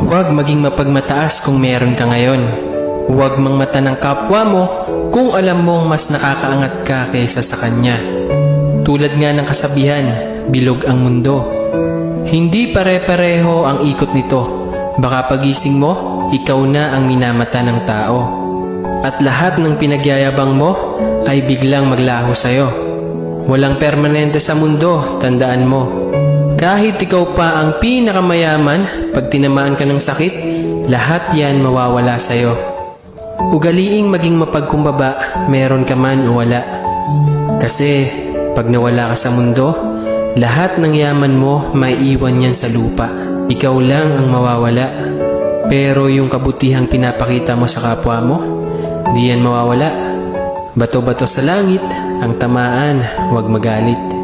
Huwag maging mapagmataas kung meron ka ngayon. Huwag mangmata ng kapwa mo kung alam mong mas nakakaangat ka kaysa sa kanya. Tulad nga ng kasabihan, bilog ang mundo. Hindi pare-pareho ang ikot nito. Baka pagising mo, ikaw na ang minamata ng tao. At lahat ng pinagyayabang mo ay biglang maglaho sa'yo. Walang permanente sa mundo, tandaan mo. Kahit ikaw pa ang pinakamayaman, pag tinamaan ka ng sakit, lahat yan mawawala sa'yo. Ugaliing maging mapagkumbaba, meron ka man o wala. Kasi pag nawala ka sa mundo, lahat ng yaman mo may iwan yan sa lupa. Ikaw lang ang mawawala. Pero yung kabutihang pinapakita mo sa kapwa mo, di yan mawawala. Bato-bato sa langit, ang tamaan, huwag magalit.